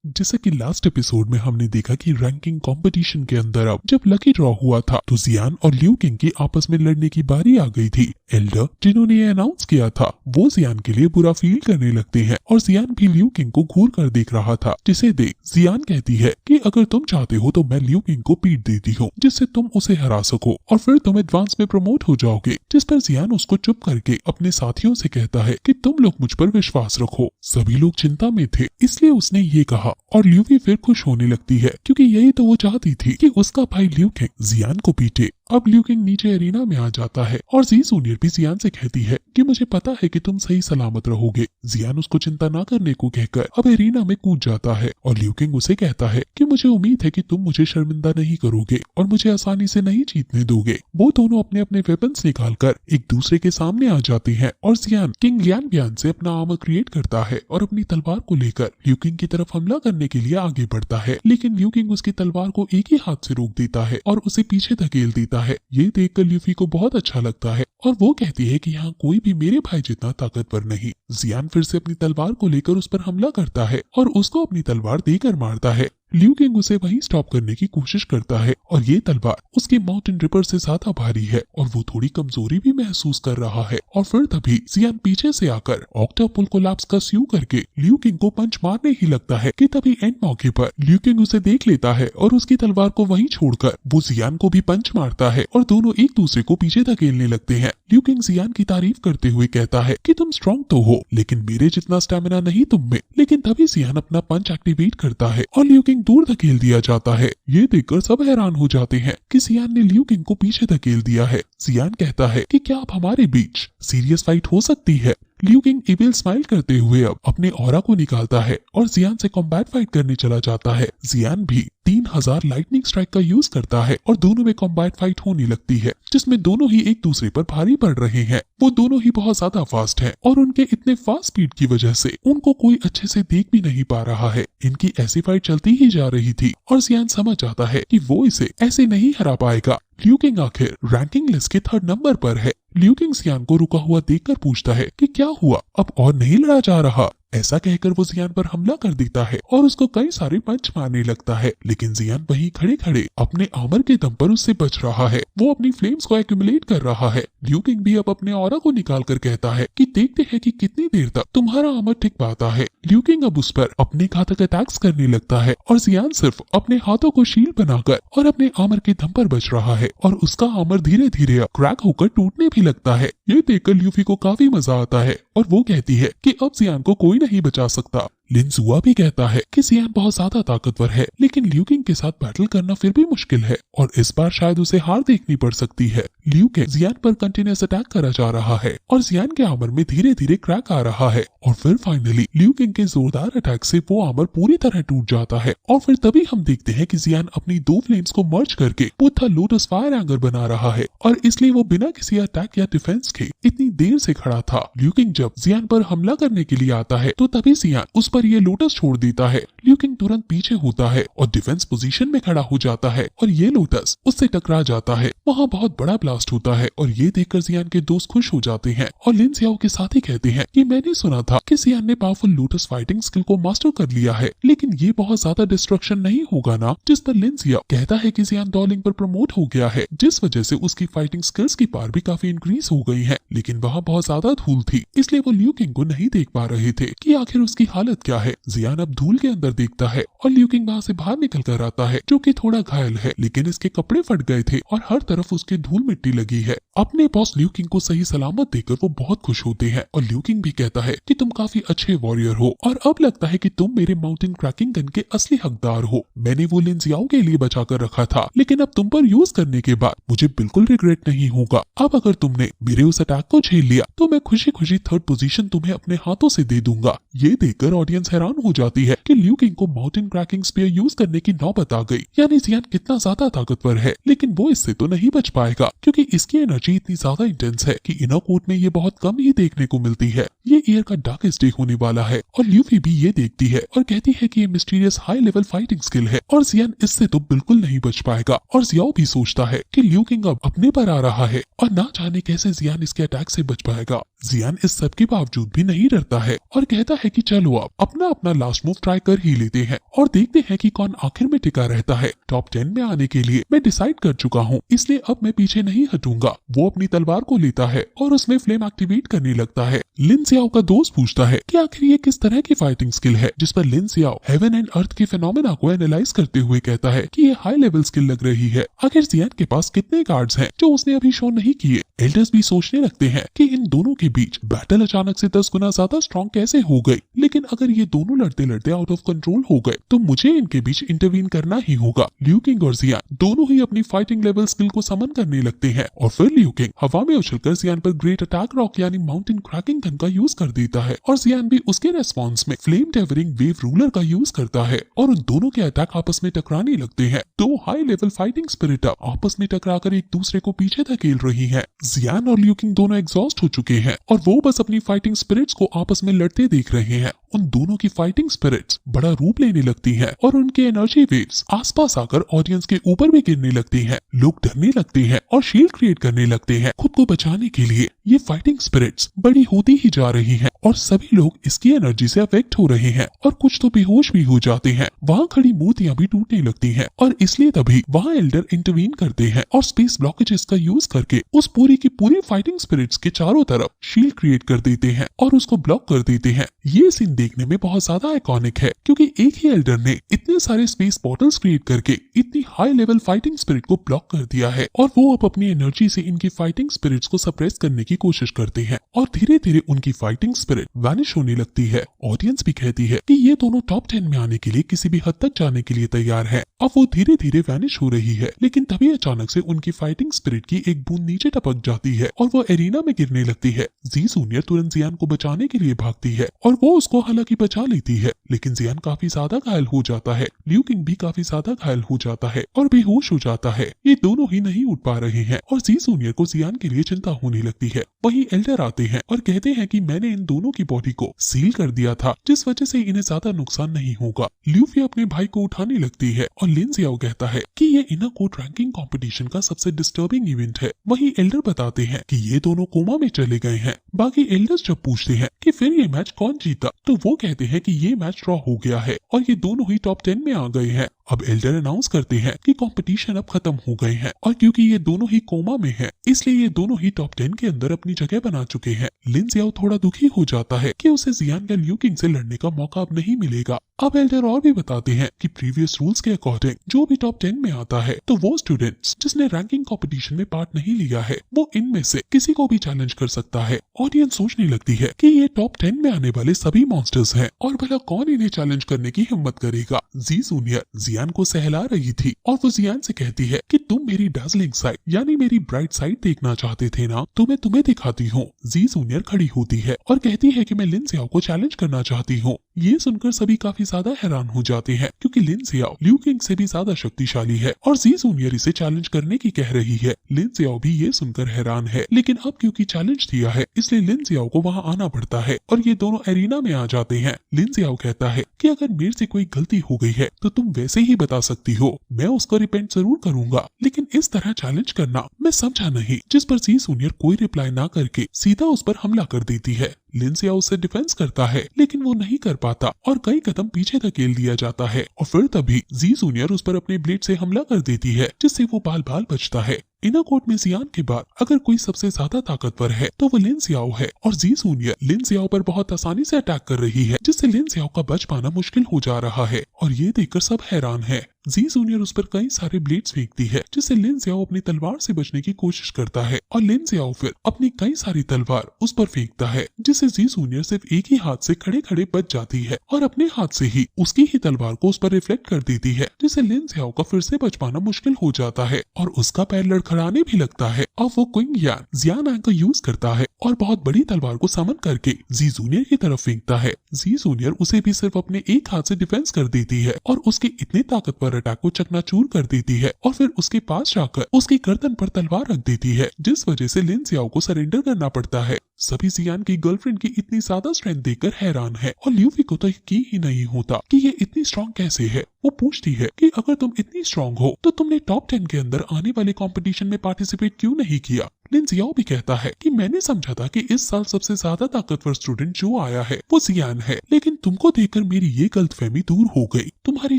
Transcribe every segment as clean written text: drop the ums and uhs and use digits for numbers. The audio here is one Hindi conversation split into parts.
जैसा कि लास्ट एपिसोड में हमने देखा कि रैंकिंग कंपटीशन के अंदर अब जब लकी ड्रॉ हुआ था तो जियान और लियू किंग की आपस में लड़ने की बारी आ गई थी। एल्डर जिन्होंने ये अनाउंस किया था वो जियान के लिए बुरा फील करने लगते हैं और जियान भी लियू किंग को घूर कर देख रहा था, जिसे देख जियान कहती है कि अगर तुम चाहते हो तो मैं लियू किंग को पीट देती हूँ जिससे तुम उसे हरा सको और फिर तुम एडवांस में प्रमोट हो जाओगे। जिस पर जियान उसको चुप करके अपने साथियों से कहता है कि तुम लोग मुझ पर विश्वास रखो। सभी लोग चिंता में थे इसलिए उसने ये कहा और लियू भी फिर खुश होने लगती है क्योंकि यही तो वो चाहती थी कि उसका भाई लियू किंग जियान को पीटे। अब लियू किंग नीचे एरिना में आ जाता है और जी जूनियर भी जियान से कहती है कि मुझे पता है कि तुम सही सलामत रहोगे। जियान उसको चिंता ना करने को कहकर अब एरिना में कूद जाता है और लियू किंग उसे कहता है कि मुझे उम्मीद है कि तुम मुझे शर्मिंदा नहीं करोगे और मुझे आसानी से नहीं जीतने दोगे। वो दोनों अपने अपने वेपन्स निकालकर एक दूसरे के सामने आ जाते हैं और जियान किंग लियान बियान से अपना आर्मर क्रिएट करता है और अपनी तलवार को लेकर लियू किंग की तरफ हमला करने के लिए आगे बढ़ता है, लेकिन लियू किंग उसकी तलवार को एक ही हाथ से रोक देता है और उसे पीछे धकेल देता है। ये देखकर ल्यूफी को बहुत अच्छा लगता है और वो कहती है कि यहाँ कोई भी मेरे भाई जितना ताकतवर नहीं। जियान फिर से अपनी तलवार को लेकर उस पर हमला करता है और उसको अपनी तलवार देकर मारता है। लियू किंग उसे वहीं स्टॉप करने की कोशिश करता है और ये तलवार उसकी माउंटेन रिपर से ज्यादा भारी है और वो थोड़ी कमजोरी भी महसूस कर रहा है। और फिर तभी जियान पीछे से आकर ऑक्टापुल कोलैप्स का स्यू करके लियू किंग को पंच मारने ही लगता है कि तभी एंड मौके पर लियू किंग उसे देख लेता है और उसकी तलवार को वहीं छोड़कर वो जियान को भी पंच मारता है और दोनों एक दूसरे को पीछे धकेलने लगते हैं। लियू किंग जियान की तारीफ करते हुए कहता है कि तुम स्ट्रॉन्ग तो हो लेकिन मेरे जितना स्टेमिना नहीं तुम में। लेकिन तभी जियान अपना पंच एक्टिवेट करता है और लियू किंग दूर धकेल दिया जाता है। ये देखकर सब हैरान हो जाते हैं कि जियान ने लियू किंग को पीछे धकेल दिया है। जियान कहता है कि क्या अब हमारे बीच सीरियस फाइट हो सकती है। लियू किंग इविल स्माइल करते हुए अब अपने ऑरा को निकालता है और जियान से कॉम्बैट फाइट करने चला जाता है। जियान भी 3000 लाइटनिंग स्ट्राइक का यूज करता है और दोनों में कॉम्बैट फाइट होने लगती है जिसमें दोनों ही एक दूसरे पर भारी पड़ रहे हैं। वो दोनों ही बहुत ज्यादा फास्ट हैं और उनके इतने फास्ट स्पीड की वजह से उनको कोई अच्छे से देख भी नहीं पा रहा है। इनकी ऐसी फाइट चलती ही जा रही थी और जियान समझ जाता है कि वो इसे ऐसे नहीं हरा पाएगा। लियू किंग आखिर रैंकिंग लिस्ट के 3rd नंबर पर है। लियू किंग जियान को रुका हुआ देखकर पूछता है कि क्या हुआ, अब और नहीं लड़ा जा रहा। ऐसा कहकर वो जियान पर हमला कर देता है और उसको कई सारे पंच मारने लगता है, लेकिन जियान वहीं खड़े खड़े अपने आर्मर के दम पर उससे बच रहा है। वो अपनी फ्लेम्स को एक्यूमुलेट कर रहा है। लियू किंग भी अब अपने ऑरा को निकाल कर कहता है कि देखते हैं कि कितनी देर तक तुम्हारा आर्मर टिक पाता है। लियू किंग अब उस पर अपने घातक अटैक्स करने लगता है और जियान सिर्फ अपने हाथों को शील्ड बनाकर और अपने आर्मर के दम पर बच रहा है और उसका आर्मर धीरे धीरे अब क्रैक होकर टूटने भी लगता है। ये देखकर ल्यूफी को काफी मजा आता है और वो कहती है कि अब जियान को कोई नहीं बचा सकता। लिनजुआ भी कहता है कि जियान बहुत ज्यादा ताकतवर है लेकिन लियू किंग के साथ बैटल करना फिर भी मुश्किल है और इस बार शायद उसे हार देखनी पड़ सकती है। लियू किंग जियान पर कंटिन्यूअस अटैक करा जा रहा है और जियान के आर्मर में धीरे धीरे क्रैक आ रहा है और फिर फाइनली लियू किंग के जोरदार अटैक से वो आर्मर पूरी तरह टूट जाता है और फिर तभी हम देखते हैं कि जियान अपनी 2 फ्लेम्स को मर्ज करके बुद्धा लोटस फायर एंगर बना रहा है और इसलिए वो बिना किसी अटैक या डिफेंस के इतनी देर से खड़ा था। लियू किंग जब जियान पर हमला करने के लिए आता है तो तभी जियान उस पर ये लोटस छोड़ देता है। लियू किंग तुरंत पीछे होता है और डिफेंस पोजीशन में खड़ा हो जाता है और ये लोटस उससे टकरा जाता है। वहाँ बहुत बड़ा ब्लास्ट होता है और ये देखकर जियान के दोस्त खुश हो जाते हैं और लिन जियाओ के साथ ही कहते हैं कि मैंने सुना था कि जियान ने पावरफुल लोटस फाइटिंग स्किल को मास्टर कर लिया है, लेकिन ये बहुत ज्यादा डिस्ट्रक्शन नहीं होगा ना। जिस पर लिन जियाओ कहता है कि जियान डॉलिंग पर प्रमोट हो गया है जिस वजह से उसकी फाइटिंग स्किल्स की पावर भी काफी इंक्रीज हो गई है, लेकिन वहाँ बहुत ज्यादा धूल थी इसलिए वो लियू किंग को नहीं देख पा रहे थे कि आखिर उसकी हालत क्या है। जियान अब धूल के अंदर देखता है और लियू किंग वहाँ से बाहर निकल कर आता है जो कि थोड़ा घायल है, लेकिन इसके कपड़े फट गए थे और हर तरफ उसके धूल मिट्टी लगी है। अपने बॉस लियू किंग को सही सलामत देखकर वो बहुत खुश होते हैं और लियू किंग भी कहता है कि तुम काफी अच्छे वॉरियर हो और अब लगता है कि तुम मेरे माउंटेन क्रैकिंग गन के असली हकदार हो। मैंने वो लिन जियाओ के लिए बचा कर रखा था, लेकिन अब तुम पर यूज करने के बाद मुझे बिल्कुल रिग्रेट नहीं होगा। अब अगर तुमने मेरे उस अटैक को झेल लिया तो मैं खुशी खुशी 3rd पोजीशन तुम्हें अपने हाथों से दे दूंगा। ये देखकर ऑडियंस हैरान हो जाती है कि लियू किंग को माउंटेन क्रैकिंग स्पीयर यूज करने की नौबत आ गई, यानी जियान कितना ज्यादा ताकतवर है, लेकिन वो इससे तो नहीं बच पाएगा क्योंकि इसकी एनर्जी इतनी ज्यादा इंटेंस है कि इनर कोर्ट में ये बहुत कम ही देखने को मिलती है। ये ईयर का डार्केस्ट डे होने वाला है और ल्यूफी भी ये देखती है और कहती है कि ये mysterious high level fighting skill है और जियान इससे तो बिल्कुल नहीं बच पाएगा। और जियाओ भी सोचता है कि लियू किंग अब अपने पर आ रहा है और ना जाने कैसे जियान इसके अटैक से बच पाएगा। जियान इस सब के बावजूद भी नहीं डरता है और कहता है कि चलो अपना अपना लास्ट मूव ट्राई कर ही लेते हैं और देखते हैं कि कौन आखिर में टिका रहता है। टॉप 10 में आने के लिए मैं डिसाइड कर चुका हूँ, इसलिए अब मैं पीछे नहीं हटूंगा। वो अपनी तलवार को लेता है और उसमें फ्लेम एक्टिवेट करने लगता है। लिन सियाओ का दोस्त पूछता है कि आखिर ये किस तरह की फाइटिंग स्किल है, जिस पर लिन सियाओ हेवन एंड अर्थ के फिनोमेना को एनालाइज करते हुए कहता है कि ये हाई लेवल स्किल लग रही है। आखिर जियान के पास कितने कार्ड्स हैं जो उसने अभी शो नहीं किए। एल्डर्स भी सोचने लगते हैं कि इन दोनों के बीच बैटल अचानक से 10 गुना ज्यादा स्ट्रॉन्ग कैसे हो गई, लेकिन अगर ये दोनों लड़ते लड़ते आउट ऑफ कंट्रोल हो गए तो मुझे इनके बीच इंटरवीन करना ही होगा। लियू किंग और जियान दोनों ही अपनी फाइटिंग लेवल स्किल को समन करने लगते हैं और फिर लियू किंग हवा में उछलकर जियान पर ग्रेट अटैक रॉक यानी माउंटेन क्रैकिंग गन का यूज कर देता है और जियान भी उसके रेस्पॉन्स में फ्लेम टेवरिंग वेव रूलर का यूज करता है और उन दोनों के अटैक आपस में टकराने लगते हैं। दो हाई लेवल फाइटिंग स्पिरिट आपस में टकराकर एक दूसरे को पीछे धकेल रही हैं। जियान और लियू किंग दोनों एग्जॉस्ट हो चुके हैं और वो बस अपनी फाइटिंग स्पिरिट्स को आपस में लड़ते देख रहे हैं। उन दोनों की फाइटिंग स्पिरिट्स बड़ा रूप लेने लगती हैं और उनके एनर्जी वेव्स आसपास आकर ऑडियंस के ऊपर भी गिरने लगती हैं। लोग डरने लगते हैं और शील्ड क्रिएट करने लगते हैं खुद को बचाने के लिए। ये फाइटिंग स्पिरिट्स बड़ी होती ही जा रही हैं और सभी लोग इसकी एनर्जी से अफेक्ट हो रहे हैं और कुछ तो बेहोश भी हो जाते हैं। वहाँ खड़ी मूर्तियां भी टूटने लगती हैं और इसलिए तभी वहाँ एल्डर इंटरवीन करते हैं और स्पेस ब्लॉकेजेस का यूज करके उस पूरी की पूरी फाइटिंग स्पिरिट्स के चारों तरफ शील्ड क्रिएट कर देते हैं और उसको ब्लॉक कर देते हैं। ये सीन देखने में बहुत ज्यादा आइकॉनिक है क्योंकि एक ही एल्डर ने इतने सारे स्पेस पोर्टल्स क्रिएट करके इतनी हाई लेवल फाइटिंग स्पिरिट को ब्लॉक कर दिया है और वो अब अपनी एनर्जी से इनकी फाइटिंग स्पिरिट्स को सप्रेस करने की कोशिश करते हैं और धीरे धीरे उनकी फाइटिंग स्पिरिट वैनिश होने लगती है। ऑडियंस भी कहती है कि ये दोनों टॉप 10 में आने के लिए किसी भी हद तक जाने के लिए तैयार है। अब वो धीरे धीरे वैनिश हो रही है, लेकिन तभी अचानक से उनकी फाइटिंग स्पिरिट की एक बूंद नीचे टपक जाती है और वो एरिना में गिरने लगती है। जी जूनियर तुरंत जियान को बचाने के लिए भागती है और वो उसको हालांकि बचा लेती है, लेकिन जियान काफी ज्यादा घायल हो जाता है। लियू किंग भी काफी ज्यादा घायल हो जाता है और बेहोश हो जाता है। ये दोनों ही नहीं उठ पा रहे हैं और जी जूनियर को जियान के लिए चिंता होने लगती है। वहीं एल्डर आते हैं और कहते हैं कि मैंने इन दोनों की बॉडी को सील कर दिया था, जिस वजह से इन्हें ज्यादा नुकसान नहीं होगा। ल्यूफी अपने भाई को उठाने लगती है और लिन जियाओ कहता है कि ये इनर कोर्ट रैंकिंग कंपटीशन का सबसे डिस्टर्बिंग इवेंट है। वहीं एल्डर बताते हैं कि ये दोनों कोमा में चले गए हैं। बाकी एल्डर्स जब पूछते हैं कि फिर ये मैच कौन जीता, तो वो कहते हैं कि ये मैच ड्रॉ हो गया है और ये दोनों ही टॉप 10 में आ गए हैं। अब एल्डर अनाउंस करते हैं कि कंपटीशन अब खत्म हो गए हैं और क्योंकि ये दोनों ही कोमा में हैं, इसलिए ये दोनों ही टॉप 10 के अंदर अपनी जगह बना चुके हैं। लिन जियाओ थोड़ा दुखी हो जाता है कि उसे जियान या लियू किंग से लड़ने का मौका अब नहीं मिलेगा। अब एल्डर और भी बताते हैं कि प्रीवियस रूल्स के अकॉर्डिंग जो भी टॉप 10 में आता है तो वो स्टूडेंट्स जिसने रैंकिंग कंपटीशन में पार्ट नहीं लिया है वो इनमें से किसी को भी चैलेंज कर सकता है। ऑडियंस सोचने लगती है कि ये टॉप 10 में आने वाले सभी मॉन्स्टर्स हैं और भला कौन इन्हें चैलेंज करने की हिम्मत करेगा। जी जूनियर जियान को सहला रही थी और वो जियान से कहती है कि तुम मेरी डार्लिंग साइड यानी मेरी ब्राइट साइड देखना चाहते थे ना, तो मैं तुम्हें दिखाती हूँ। जी जूनियर खड़ी होती है और कहती है कि मैं लिन जियाओ को चैलेंज करना चाहती हूँ। ये सुनकर सभी काफी ज्यादा हैरान हो जाते हैं क्योंकि लिन जियाओ लियू किंग से भी ज्यादा शक्तिशाली है और जी जूनियर इसे चैलेंज करने की कह रही है। लिन जियाओ भी ये सुनकर हैरान है, लेकिन अब क्योंकि चैलेंज दिया है इसलिए लिन जियाओ को वहाँ आना पड़ता है और ये दोनों एरिना में आ जाते हैं। लिन जियाओ कहता है कि अगर मेरे से कोई गलती हो गई है तो तुम वैसे ही बता सकती हो, मैं उसको रिपेंट जरूर करूंगा, लेकिन इस तरह चैलेंज करना मैं समझा नहीं। जिस पर जी जूनियर कोई रिप्लाई ना करके सीधा उस पर हमला कर देती है। लिन जियाओ उससे डिफेंस करता है लेकिन वो नहीं कर पाता और कई कदम पीछे धकेल दिया जाता है और फिर तभी जी जूनियर उस पर अपने ब्लेड से हमला कर देती है, जिससे वो बाल बाल बचता है। इनर कोर्ट में जियान के बाद अगर कोई सबसे ज्यादा ताकतवर है तो वो लिन जियाओ है और जी जूनियर लिन जियाओ पर बहुत आसानी से अटैक कर रही है, जिससे लिन जियाओ का बच पाना मुश्किल हो जा रहा है और ये देखकर सब हैरान है। जी जूनियर उस पर कई सारे ब्लेड्स फेंकती है, जिससे लिन जियाओ अपनी तलवार से बचने की कोशिश करता है और लिन जियाओ फिर अपनी कई सारी तलवार उस पर फेंकता है, जिससे जी जूनियर सिर्फ एक ही हाथ से खड़े खड़े बच जाती है और अपने हाथ से ही उसकी ही तलवार को उस पर रिफ्लेक्ट कर देती है, जिससे लिन जियाओ का फिर से बच पाना मुश्किल हो जाता है और उसका पैर लड़खड़ाने भी लगता है। अब वो क्विंग यान जियान का यूज करता है और बहुत बड़ी तलवार को समन करके जी जूनियर की तरफ फेंकता है। जी जूनियर उसे भी सिर्फ अपने एक हाथ से डिफेंस कर देती है और उसके इतने ताकतवर अटैक को चकनाचूर कर देती है और फिर उसके पास जाकर उसकी गर्दन पर तलवार रख देती है, जिस वजह से लिन जियाओ को सरेंडर करना पड़ता है। सभी जियान की गर्लफ्रेंड की इतनी ज्यादा स्ट्रेंथ देखकर हैरान है और ल्यूफी को तो यकीन ही नहीं होता कि ये इतनी स्ट्रांग कैसे है। वो पूछती है कि अगर तुम इतनी स्ट्रांग हो तो तुमने टॉप 10 के अंदर आने वाले कंपटीशन में पार्टिसिपेट क्यों नहीं किया, लिन जियाओ भी कहता है कि मैंने समझा था कि इस साल सबसे ज्यादा ताकतवर स्टूडेंट जो आया है वो जियान है, लेकिन तुमको देखकर मेरी ये गलतफहमी दूर हो गई। तुम्हारी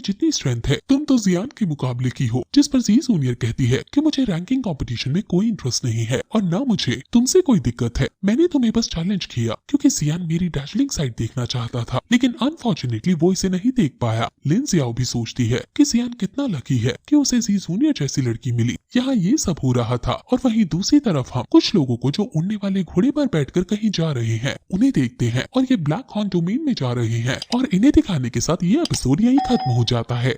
जितनी स्ट्रेंथ है तुम तो जियान के मुकाबले की हो। जिस पर जी जूनियर कहती है कि मुझे रैंकिंग कंपटीशन में कोई इंटरेस्ट नहीं है और ना मुझे तुमसे कोई दिक्कत है। मैंने तुम्हें बस चैलेंज किया क्योंकि जियान मेरी डैशलिंग साइड देखना चाहता था, लेकिन अनफॉर्चुनेटली वो इसे नहीं देख पाया। लिन जियाओ भी सोचती है कि जियान कितना लकी है कि उसे जी जूनियर जैसी लड़की मिली। यहाँ ये सब हो रहा था और वहीं दूसरी तरफ हम कुछ लोगों को जो उड़ने वाले घोड़े पर बैठकर कहीं जा रहे हैं उन्हें देखते हैं और ये ब्लैक हॉर्न डोमेन में जा रहे हैं और इन्हें दिखाने के साथ ये एपिसोड यहीं खत्म हो जाता है।